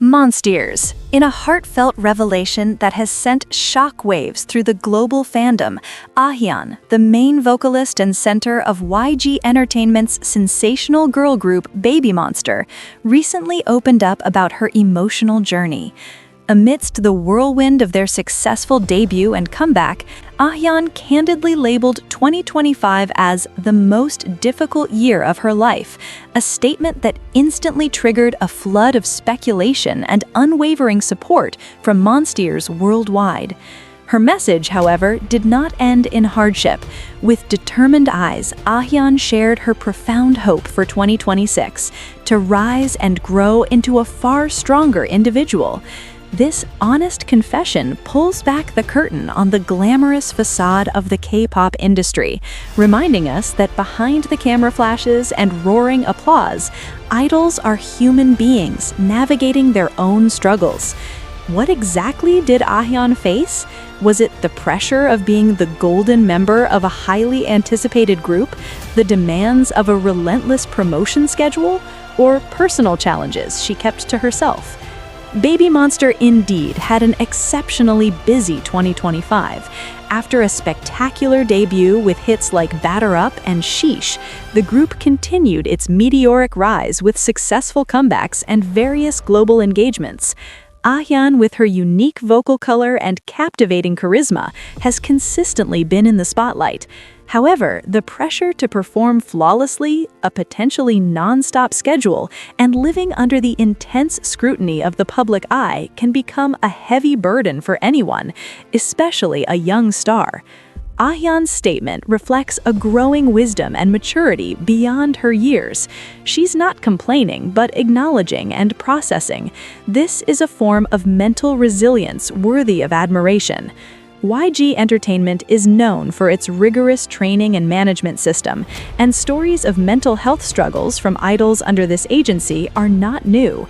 Monstiez. In a heartfelt revelation that has sent shockwaves through the global fandom, Ahyeon, the main vocalist and center of YG Entertainment's sensational girl group BABYMONSTER, recently opened up about her emotional journey. Amidst the whirlwind of their successful debut and comeback, Ahyeon candidly labeled 2025 as the most difficult year of her life, a statement that instantly triggered a flood of speculation and unwavering support from Monstiez worldwide. Her message, however, did not end in hardship. With determined eyes, Ahyeon shared her profound hope for 2026, to rise and grow into a far stronger individual. This honest confession pulls back the curtain on the glamorous facade of the K-pop industry, reminding us that behind the camera flashes and roaring applause, idols are human beings navigating their own struggles. What exactly did Ahyeon face? Was it the pressure of being the golden member of a highly anticipated group, the demands of a relentless promotion schedule, or personal challenges she kept to herself? BABYMONSTER indeed had an exceptionally busy 2025. After a spectacular debut with hits like Batter Up and Sheesh, the group continued its meteoric rise with successful comebacks and various global engagements. Ahyeon, with her unique vocal color and captivating charisma, has consistently been in the spotlight. However, the pressure to perform flawlessly, a potentially non-stop schedule, and living under the intense scrutiny of the public eye can become a heavy burden for anyone, especially a young star. Ahyeon's statement reflects a growing wisdom and maturity beyond her years. She's not complaining, but acknowledging and processing. This is a form of mental resilience worthy of admiration. YG Entertainment is known for its rigorous training and management system, and stories of mental health struggles from idols under this agency are not new.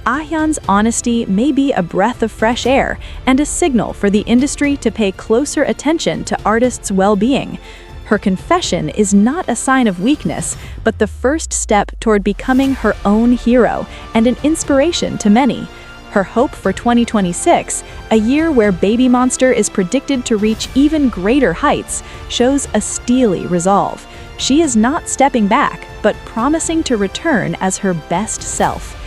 Ahyeon's honesty may be a breath of fresh air and a signal for the industry to pay closer attention to artists' well-being. Her confession is not a sign of weakness, but the first step toward becoming her own hero and an inspiration to many. Her hope for 2026, a year where BABYMONSTER is predicted to reach even greater heights, shows a steely resolve. She is not stepping back, but promising to return as her best self.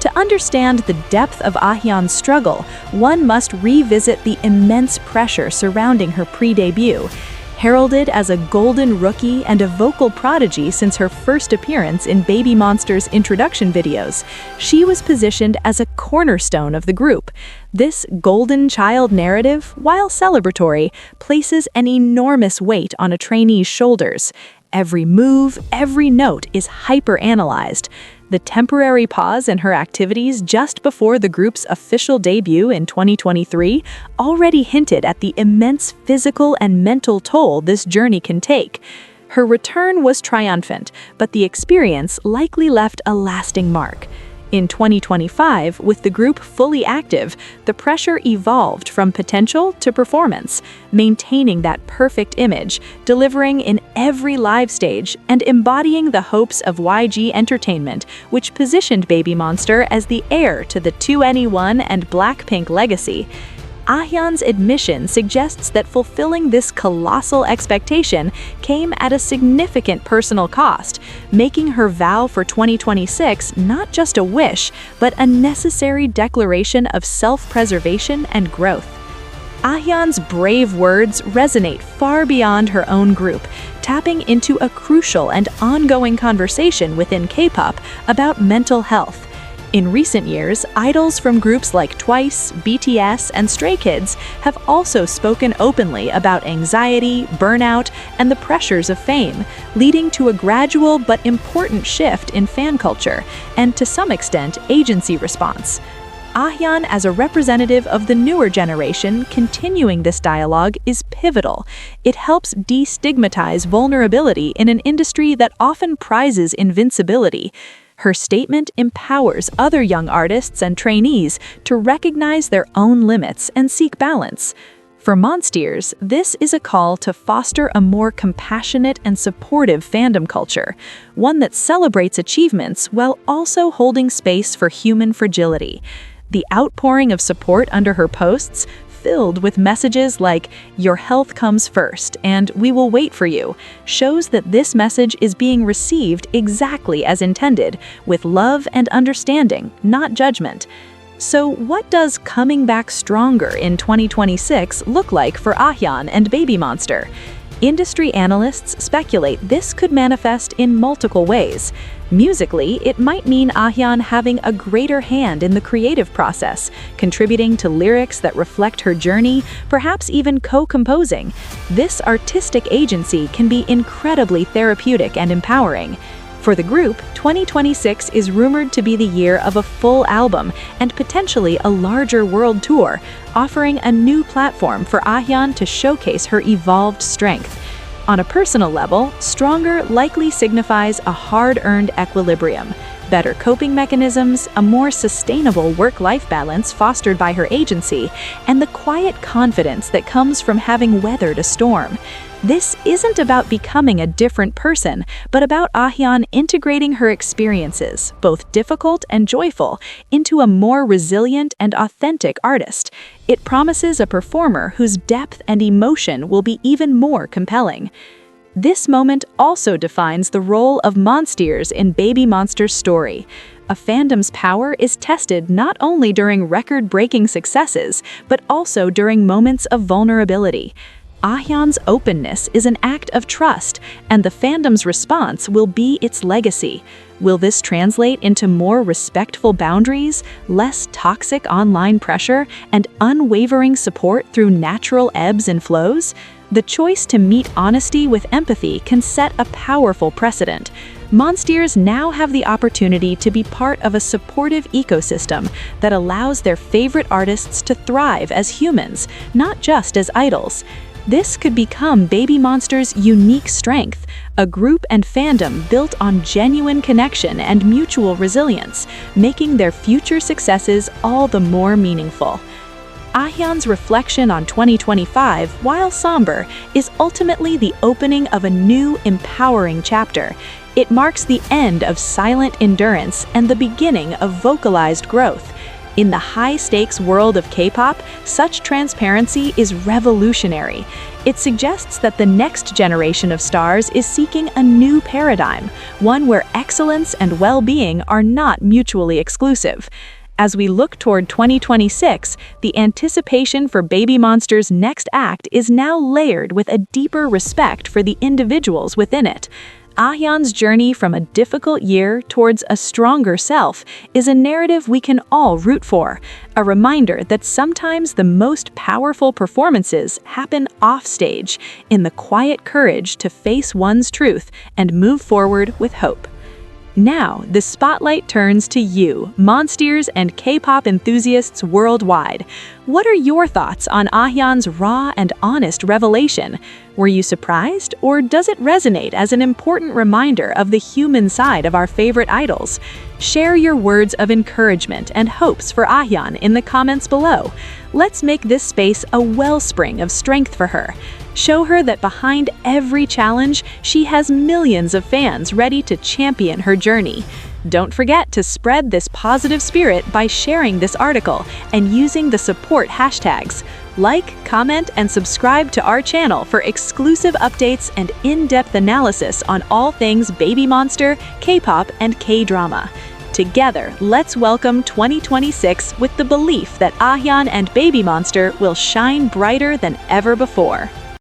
To understand the depth of Ahyeon's struggle, one must revisit the immense pressure surrounding her pre-debut. Heralded as a golden rookie and a vocal prodigy since her first appearance in BABYMONSTER's introduction videos, she was positioned as a cornerstone of the group. This golden child narrative, while celebratory, places an enormous weight on a trainee's shoulders. Every move, every note is hyper-analyzed. The temporary pause in her activities just before the group's official debut in 2023 already hinted at the immense physical and mental toll this journey can take. Her return was triumphant, but the experience likely left a lasting mark. In 2025, with the group fully active, the pressure evolved from potential to performance, maintaining that perfect image, delivering in every live stage, and embodying the hopes of YG Entertainment, which positioned BABYMONSTER as the heir to the 2NE1 and Blackpink legacy. Ahyeon's admission suggests that fulfilling this colossal expectation came at a significant personal cost, making her vow for 2026 not just a wish, but a necessary declaration of self-preservation and growth. Ahyeon's brave words resonate far beyond her own group, tapping into a crucial and ongoing conversation within K-pop about mental health. In recent years, idols from groups like Twice, BTS, and Stray Kids have also spoken openly about anxiety, burnout, and the pressures of fame, leading to a gradual but important shift in fan culture and, to some extent, agency response. Ahyeon, as a representative of the newer generation continuing this dialogue, is pivotal. It helps destigmatize vulnerability in an industry that often prizes invincibility. Her statement empowers other young artists and trainees to recognize their own limits and seek balance. For Monstiez, this is a call to foster a more compassionate and supportive fandom culture, one that celebrates achievements while also holding space for human fragility. The outpouring of support under her posts, filled with messages like, "Your health comes first," and "We will wait for you," shows that this message is being received exactly as intended, with love and understanding, not judgment. So what does coming back stronger in 2026 look like for Ahyeon and BABYMONSTER? Industry analysts speculate this could manifest in multiple ways. Musically, it might mean Ahyeon having a greater hand in the creative process, contributing to lyrics that reflect her journey, perhaps even co-composing. This artistic agency can be incredibly therapeutic and empowering. For the group, 2026 is rumored to be the year of a full album and potentially a larger world tour, offering a new platform for Ahyeon to showcase her evolved strength. On a personal level, stronger likely signifies a hard-earned equilibrium, better coping mechanisms, a more sustainable work-life balance fostered by her agency, and the quiet confidence that comes from having weathered a storm. This isn't about becoming a different person, but about Ahyeon integrating her experiences, both difficult and joyful, into a more resilient and authentic artist. It promises a performer whose depth and emotion will be even more compelling. This moment also defines the role of Monstiez in BABYMONSTER's story. A fandom's power is tested not only during record-breaking successes, but also during moments of vulnerability. Ahyeon's openness is an act of trust, and the fandom's response will be its legacy. Will this translate into more respectful boundaries, less toxic online pressure, and unwavering support through natural ebbs and flows? The choice to meet honesty with empathy can set a powerful precedent. Monstiez now have the opportunity to be part of a supportive ecosystem that allows their favorite artists to thrive as humans, not just as idols. This could become BABYMONSTER's unique strength, a group and fandom built on genuine connection and mutual resilience, making their future successes all the more meaningful. Ahyeon's reflection on 2025, while somber, is ultimately the opening of a new, empowering chapter. It marks the end of silent endurance and the beginning of vocalized growth. In the high-stakes world of K-pop, such transparency is revolutionary. It suggests that the next generation of stars is seeking a new paradigm, one where excellence and well-being are not mutually exclusive. As we look toward 2026, the anticipation for BABYMONSTER's next act is now layered with a deeper respect for the individuals within it. Ahyeon's journey from a difficult year towards a stronger self is a narrative we can all root for, a reminder that sometimes the most powerful performances happen offstage, in the quiet courage to face one's truth and move forward with hope. Now, the spotlight turns to you, Monstiez and K-pop enthusiasts worldwide. What are your thoughts on Ahyeon's raw and honest revelation? Were you surprised, or does it resonate as an important reminder of the human side of our favorite idols? Share your words of encouragement and hopes for Ahyeon in the comments below. Let's make this space a wellspring of strength for her. Show her that behind every challenge, she has millions of fans ready to champion her journey. Don't forget to spread this positive spirit by sharing this article and using the support hashtags. Like, comment, and subscribe to our channel for exclusive updates and in-depth analysis on all things BABYMONSTER, K-pop, and K-drama. Together, let's welcome 2026 with the belief that Ahyeon and BABYMONSTER will shine brighter than ever before.